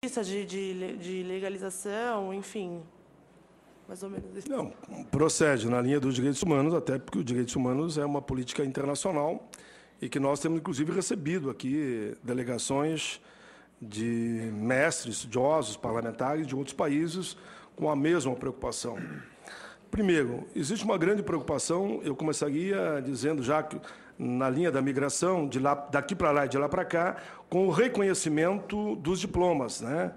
de legalização, enfim, mais ou menos isso. Não, procede na linha dos direitos humanos, até porque os direitos humanos é uma política internacional e que nós temos, inclusive, recebido aqui delegações de mestres, estudiosos, parlamentares de outros países com a mesma preocupação. Primeiro, existe uma grande preocupação, eu começaria dizendo já que na linha da migração, daqui para lá e de lá para cá, com o reconhecimento dos diplomas, né?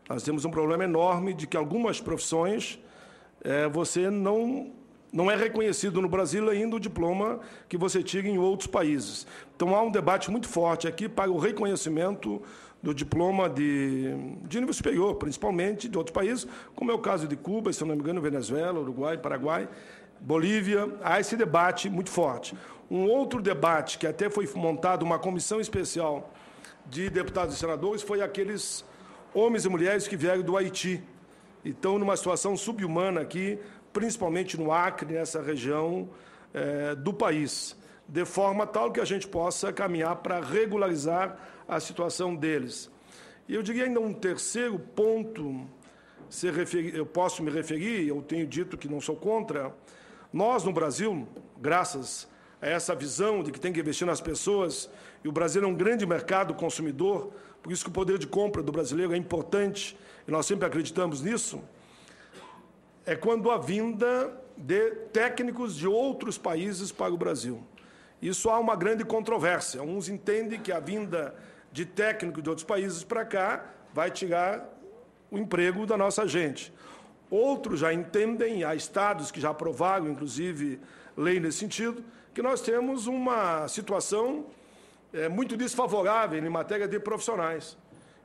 Nós temos um problema enorme de que algumas profissões você não é reconhecido no Brasil ainda o diploma que você tira em outros países. Então, há um debate muito forte aqui para o reconhecimento do diploma de nível superior, principalmente de outros países, como é o caso de Cuba, se não me engano, Venezuela, Uruguai, Paraguai, Bolívia. Há esse debate muito forte. Um outro debate, que até foi montada uma comissão especial de deputados e senadores, foi aqueles homens e mulheres que vieram do Haiti. E estão numa situação subhumana aqui, principalmente no Acre, nessa região do país, de forma tal que a gente possa caminhar para regularizar a situação deles. E eu diria ainda um terceiro ponto, eu posso me referir, eu tenho dito que não sou contra, nós no Brasil, graças a essa visão de que tem que investir nas pessoas, e o Brasil é um grande mercado consumidor, por isso que o poder de compra do brasileiro é importante, e nós sempre acreditamos nisso, é quando a vinda de técnicos de outros países para o Brasil. Isso há uma grande controvérsia. Uns entendem que a vinda de técnicos de outros países para cá vai tirar o emprego da nossa gente. Outros já entendem, há estados que já aprovaram, inclusive, lei nesse sentido, que nós temos uma situação muito desfavorável em matéria de profissionais.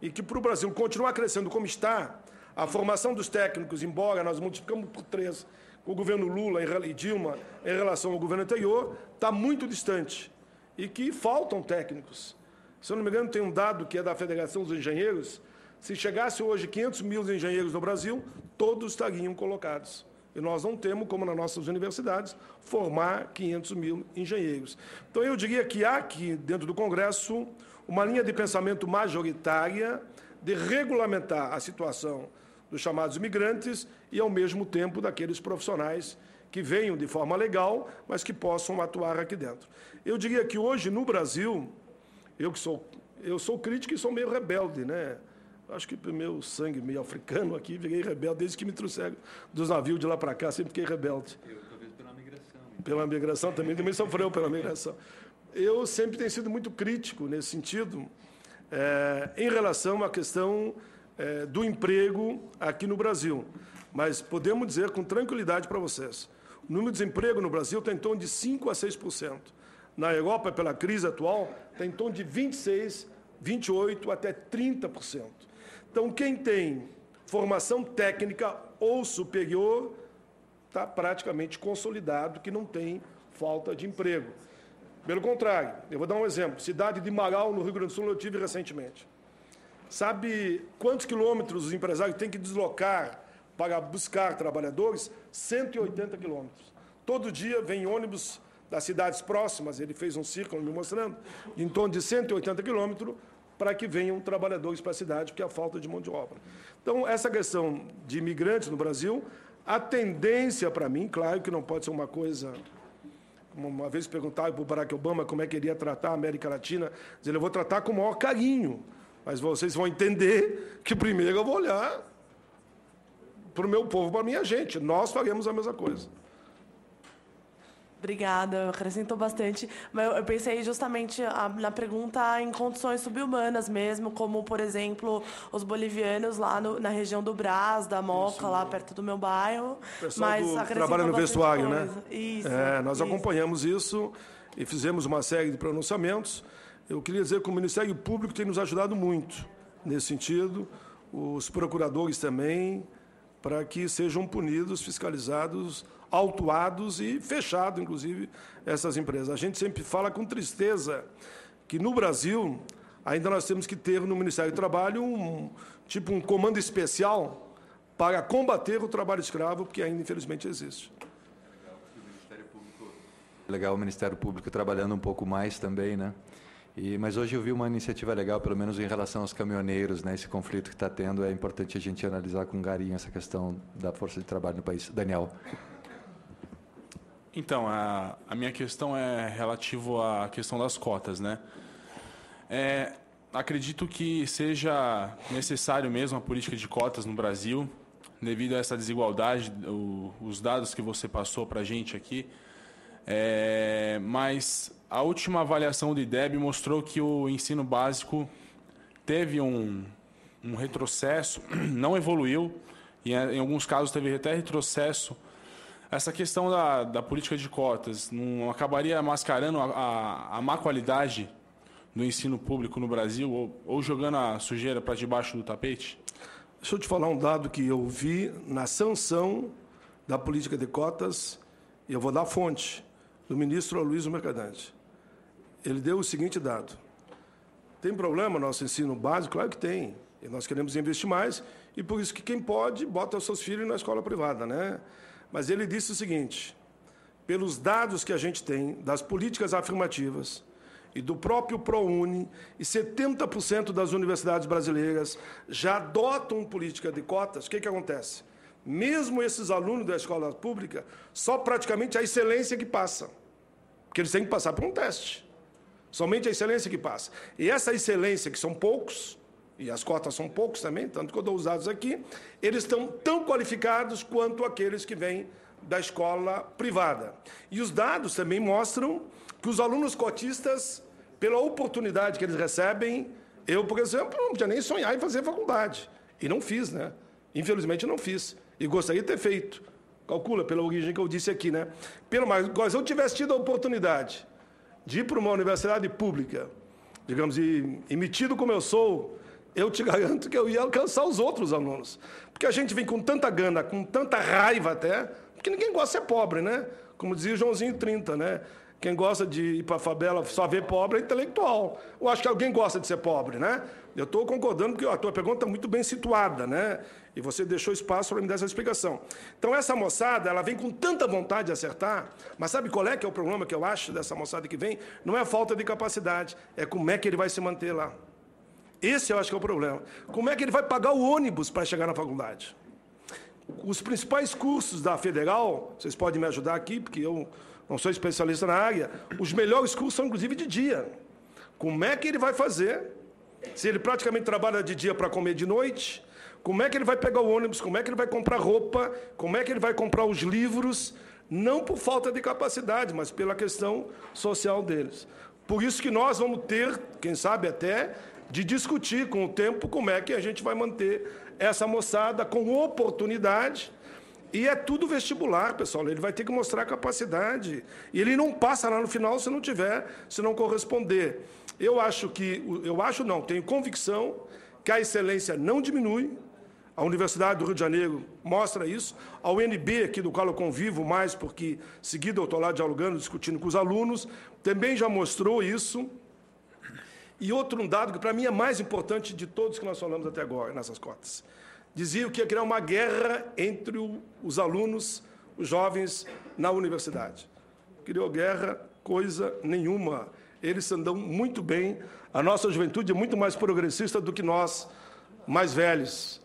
E que, para o Brasil continuar crescendo como está, a formação dos técnicos, embora nós multiplicamos por 3 com o governo Lula e Dilma em relação ao governo anterior, está muito distante. E que faltam técnicos. Se eu não me engano, tem um dado que é da Federação dos Engenheiros. Se chegasse hoje 500 mil engenheiros no Brasil, todos estariam colocados. E nós não temos, como nas nossas universidades, formar 500 mil engenheiros. Então, eu diria que há aqui, dentro do Congresso, uma linha de pensamento majoritária de regulamentar a situação dos chamados imigrantes e, ao mesmo tempo, daqueles profissionais que venham de forma legal, mas que possam atuar aqui dentro. Eu diria que hoje, no Brasil, eu sou crítico e sou meio rebelde, né? Acho que pelo meu sangue meio africano aqui, virei rebelde desde que me trouxeram dos navios de lá para cá, sempre fiquei rebelde. Eu, talvez pela migração. Pela migração também sofreu pela migração. Eu sempre tenho sido muito crítico nesse sentido, em relação à questão do emprego aqui no Brasil. Mas podemos dizer com tranquilidade para vocês, o número de desemprego no Brasil está em torno de 5% a 6%. Na Europa, pela crise atual, está em torno de 26%, 28% até 30%. Então, quem tem formação técnica ou superior está praticamente consolidado que não tem falta de emprego. Pelo contrário, eu vou dar um exemplo. Cidade de Marau, no Rio Grande do Sul, eu tive recentemente. Sabe quantos quilômetros os empresários têm que deslocar para buscar trabalhadores? 180 quilômetros. Todo dia vem ônibus das cidades próximas, ele fez um círculo me mostrando, em torno de 180 quilômetros, para que venham trabalhadores para a cidade, porque há falta de mão de obra. Então, essa questão de imigrantes no Brasil, a tendência para mim, claro que não pode ser uma coisa... Uma vez perguntaram para o Barack Obama como é que ele ia tratar a América Latina, dizer, eu vou tratar com o maior carinho, mas vocês vão entender que primeiro eu vou olhar para o meu povo, para a minha gente. Nós faremos a mesma coisa. Obrigada, acrescentou bastante. Mas eu pensei justamente na pergunta em condições subhumanas mesmo, como, por exemplo, os bolivianos lá na região do Brás, da Moca, isso, lá perto do meu bairro. O pessoal trabalha no vestuário, coisa, né? Isso. Nós acompanhamos isso e fizemos uma série de pronunciamentos. Eu queria dizer que o Ministério Público tem nos ajudado muito nesse sentido, os procuradores também, para que sejam punidos, fiscalizados, autuados e fechado, inclusive, essas empresas. A gente sempre fala com tristeza que, no Brasil, ainda nós temos que ter no Ministério do Trabalho um comando especial para combater o trabalho escravo, porque ainda, infelizmente, existe. Legal o Ministério Público trabalhando um pouco mais também, né? Mas hoje eu vi uma iniciativa legal, pelo menos em relação aos caminhoneiros, né? Esse conflito que está tendo, é importante a gente analisar com carinho essa questão da força de trabalho no país. Daniel. Então, a minha questão é relativo à questão das cotas, né? Acredito que seja necessário mesmo a política de cotas no Brasil, devido a essa desigualdade, os dados que você passou para a gente aqui. Mas a última avaliação do IDEB mostrou que o ensino básico teve um retrocesso, não evoluiu, e em alguns casos teve até retrocesso. Essa questão da política de cotas não acabaria mascarando a má qualidade do ensino público no Brasil ou jogando a sujeira para debaixo do tapete? Deixa eu te falar um dado que eu vi na sanção da política de cotas, e eu vou dar a fonte, do ministro Aloysio Mercadante. Ele deu o seguinte dado. Tem problema no nosso ensino básico? Claro que tem. E nós queremos investir mais, e por isso que quem pode, bota os seus filhos na escola privada, né? Mas ele disse o seguinte, pelos dados que a gente tem das políticas afirmativas e do próprio ProUni, e 70% das universidades brasileiras já adotam política de cotas, o que acontece? Mesmo esses alunos da escola pública, só praticamente a excelência que passa, porque eles têm que passar por um teste. Somente a excelência que passa. E essa excelência, que são poucos, e as cotas são poucos também, tanto que eu dou os dados aqui, eles estão tão qualificados quanto aqueles que vêm da escola privada. E os dados também mostram que os alunos cotistas, pela oportunidade que eles recebem, eu, por exemplo, não podia nem sonhar em fazer faculdade. E não fiz, né? Infelizmente, não fiz. E gostaria de ter feito. Calcula, pela origem que eu disse aqui, né? Mas se eu tivesse tido a oportunidade de ir para uma universidade pública, digamos, e metido como eu sou, eu te garanto que eu ia alcançar os outros alunos. Porque a gente vem com tanta gana, com tanta raiva até, porque ninguém gosta de ser pobre, né? Como dizia o Joãozinho 30, né? Quem gosta de ir para a favela só ver pobre é intelectual. Eu acho que alguém gosta de ser pobre, né? Eu estou concordando porque a tua pergunta está muito bem situada, né? E você deixou espaço para me dar essa explicação. Então, essa moçada, ela vem com tanta vontade de acertar, mas sabe qual é que é o problema que eu acho dessa moçada que vem? Não é a falta de capacidade, é como é que ele vai se manter lá. Esse eu acho que é o problema. Como é que ele vai pagar o ônibus para chegar na faculdade? Os principais cursos da Federal, vocês podem me ajudar aqui, porque eu não sou especialista na área, os melhores cursos são, inclusive, de dia. Como é que ele vai fazer, se ele praticamente trabalha de dia para comer de noite? Como é que ele vai pegar o ônibus? Como é que ele vai comprar roupa? Como é que ele vai comprar os livros? Não por falta de capacidade, mas pela questão social deles. Por isso que nós vamos ter, quem sabe até, de discutir com o tempo como é que a gente vai manter essa moçada com oportunidade. E é tudo vestibular, pessoal. Ele vai ter que mostrar capacidade. E ele não passa lá no final se não corresponder. Tenho convicção que a excelência não diminui. A Universidade do Rio de Janeiro mostra isso. A UNB, aqui do qual eu convivo mais, porque seguido eu estou lá dialogando, discutindo com os alunos, também já mostrou isso. E outro dado que, para mim, é mais importante de todos que nós falamos até agora, nessas cotas. Dizia que ia criar uma guerra entre os alunos, os jovens, na universidade. Criou guerra, coisa nenhuma. Eles andam muito bem. A nossa juventude é muito mais progressista do que nós, mais velhos.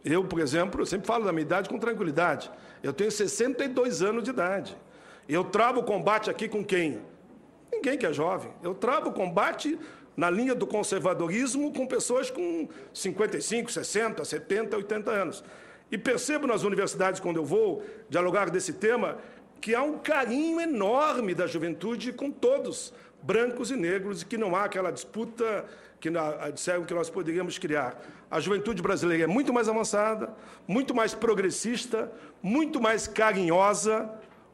Eu, por exemplo, eu sempre falo da minha idade com tranquilidade. Eu tenho 62 anos de idade. Eu travo o combate aqui com quem? Ninguém que é jovem. Eu travo o combate na linha do conservadorismo com pessoas com 55, 60, 70, 80 anos. E percebo nas universidades, quando eu vou dialogar desse tema, que há um carinho enorme da juventude com todos, brancos e negros, e que não há aquela disputa que disseram que nós poderíamos criar. A juventude brasileira é muito mais avançada, muito mais progressista, muito mais carinhosa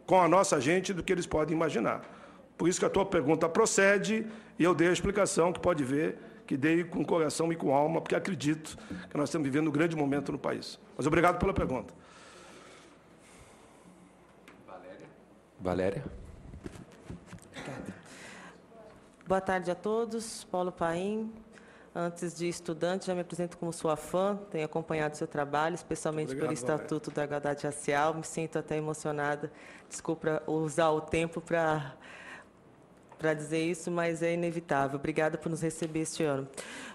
com a nossa gente do que eles podem imaginar. Por isso que a tua pergunta procede, e eu dei a explicação que pode ver, que dei com coração e com alma, porque acredito que nós estamos vivendo um grande momento no país. Mas obrigado pela pergunta. Valéria. Boa tarde a todos. Paulo Paim. Antes de estudante, já me apresento como sua fã, tenho acompanhado o seu trabalho, especialmente pelo Estatuto da Igualdade Racial. Me sinto até emocionada. Desculpa usar o tempo para para dizer isso, mas é inevitável. Obrigada por nos receber este ano.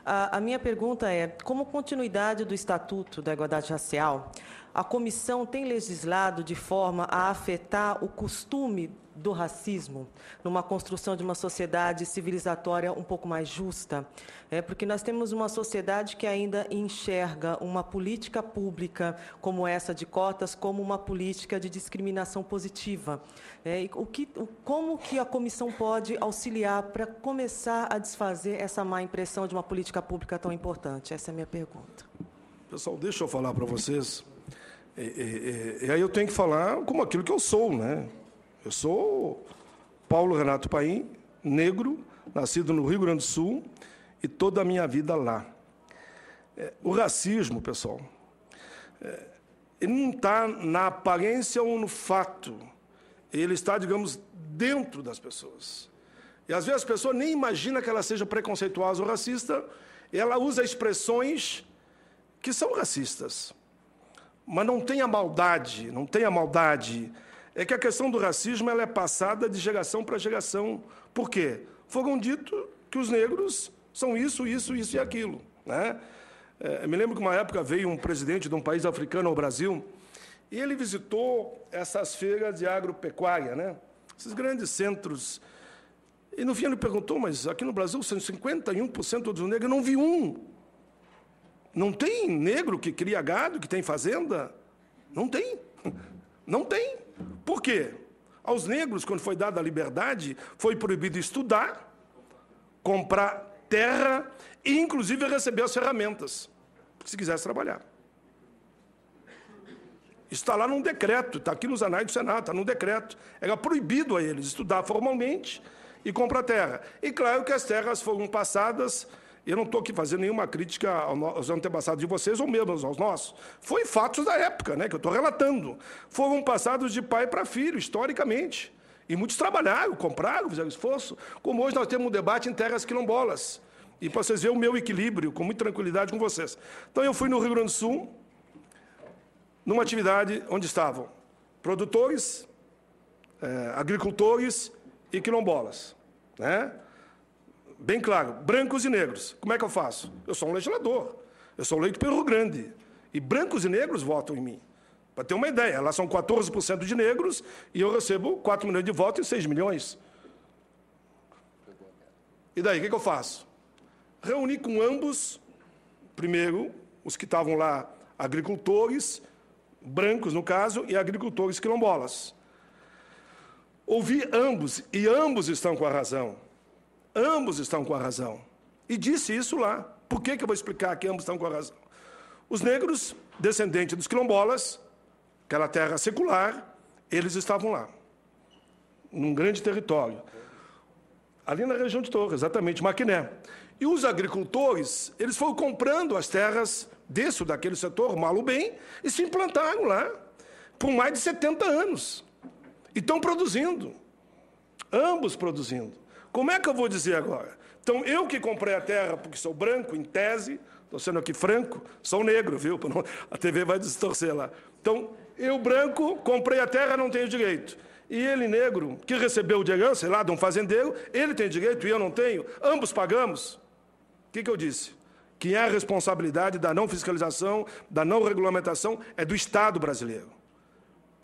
A minha pergunta é, como continuidade do Estatuto da Igualdade Racial, a comissão tem legislado de forma a afetar o costume do racismo numa construção de uma sociedade civilizatória um pouco mais justa? Porque nós temos uma sociedade que ainda enxerga uma política pública como essa de cotas como uma política de discriminação positiva. Como que a comissão pode auxiliar para começar a desfazer essa má impressão de uma política pública tão importante? Essa é a minha pergunta. Pessoal, deixa eu falar para vocês. E aí eu tenho que falar como aquilo que eu sou, né? Eu sou Paulo Renato Paim, negro, nascido no Rio Grande do Sul, e toda a minha vida lá. O racismo, pessoal, ele não está na aparência ou no fato. Ele está, digamos, dentro das pessoas. E, às vezes, a pessoa nem imagina que ela seja preconceituosa ou racista, e ela usa expressões que são racistas. Mas não tem a maldade, não tem a maldade. É que a questão do racismo ela é passada de geração para geração. Por quê? Foram dito que os negros são isso, isso, isso e aquilo, né? Eu me lembro que uma época veio um presidente de um país africano ao Brasil e ele visitou essas feiras de agropecuária, né? Esses grandes centros. E no fim ele perguntou, mas aqui no Brasil são 51% dos negros, eu não vi um. Não tem negro que cria gado, que tem fazenda? Não tem. Não tem. Por quê? Aos negros, quando foi dada a liberdade, foi proibido estudar, comprar terra e, inclusive, receber as ferramentas, se quisesse trabalhar. Isso está lá num decreto, está aqui nos anais do Senado, está num decreto. Era proibido a eles estudar formalmente e comprar terra. E, claro, que as terras foram passadas. Eu não estou aqui fazendo nenhuma crítica aos antepassados de vocês ou mesmo aos nossos. Foi fatos da época, né, que eu estou relatando. Foram passados de pai para filho, historicamente. E muitos trabalharam, compraram, fizeram esforço. Como hoje nós temos um debate em terras quilombolas. E para vocês verem o meu equilíbrio, com muita tranquilidade com vocês. Então, eu fui no Rio Grande do Sul, numa atividade onde estavam produtores, agricultores e quilombolas, né? Bem claro, brancos e negros. Como é que eu faço? Eu sou um legislador. Eu sou eleito pelo Rio Grande. E brancos e negros votam em mim. Para ter uma ideia, lá são 14% de negros e eu recebo 4 milhões de votos em 6 milhões. E daí, o que eu faço? Reuni com ambos, primeiro, os que estavam lá, agricultores, brancos no caso, e agricultores quilombolas. Ouvi ambos, e ambos estão com a razão. Ambos estão com a razão. E disse isso lá. Por que eu vou explicar que ambos estão com a razão? Os negros, descendentes dos quilombolas, aquela terra secular, eles estavam lá, num grande território. Ali na região de Torres, exatamente, Maquiné. E os agricultores, eles foram comprando as terras desse ou daquele setor, mal ou bem, e se implantaram lá por mais de 70 anos. E estão produzindo. Ambos produzindo. Como é que eu vou dizer agora? Então, eu que comprei a terra porque sou branco, em tese, estou sendo aqui franco, sou negro, viu? A TV vai distorcer lá. Então, eu branco, comprei a terra, não tenho direito. E ele negro, que recebeu de herança, sei lá, de um fazendeiro, ele tem direito e eu não tenho, ambos pagamos. O que eu disse? Que a responsabilidade da não fiscalização, da não regulamentação, é do Estado brasileiro.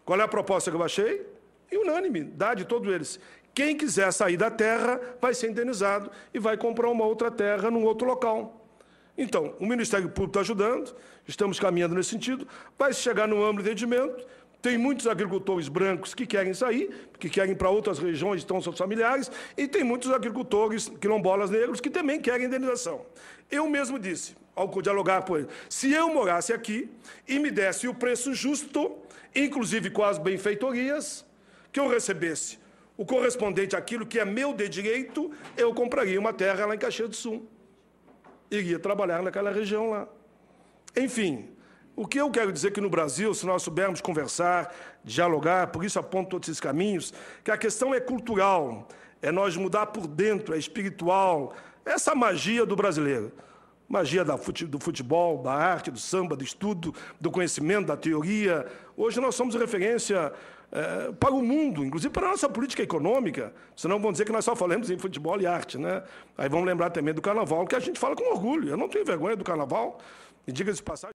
Qual é a proposta que eu achei? E unânime, dá de todos eles. Quem quiser sair da terra vai ser indenizado e vai comprar uma outra terra num outro local. Então, o Ministério Público está ajudando, estamos caminhando nesse sentido, vai chegar no amplo entendimento. Tem muitos agricultores brancos que querem sair, que querem ir para outras regiões, estão seus familiares, e tem muitos agricultores quilombolas negros que também querem indenização. Eu mesmo disse, ao dialogar com ele, se eu morasse aqui e me desse o preço justo, inclusive com as benfeitorias, que eu recebesse o correspondente àquilo que é meu de direito, eu compraria uma terra lá em Caxias do Sul. Iria trabalhar naquela região lá. Enfim, o que eu quero dizer que no Brasil, se nós soubermos conversar, dialogar, por isso aponto todos esses caminhos, que a questão é cultural, é nós mudar por dentro, é espiritual, essa magia do brasileiro. magia do futebol, da arte, do samba, do estudo, do conhecimento, da teoria. Hoje nós somos referência para o mundo, inclusive para a nossa política econômica, senão vão dizer que nós só falamos em futebol e arte, né? Aí vamos lembrar também do carnaval, que a gente fala com orgulho. Eu não tenho vergonha do carnaval, e diga-se de passagem.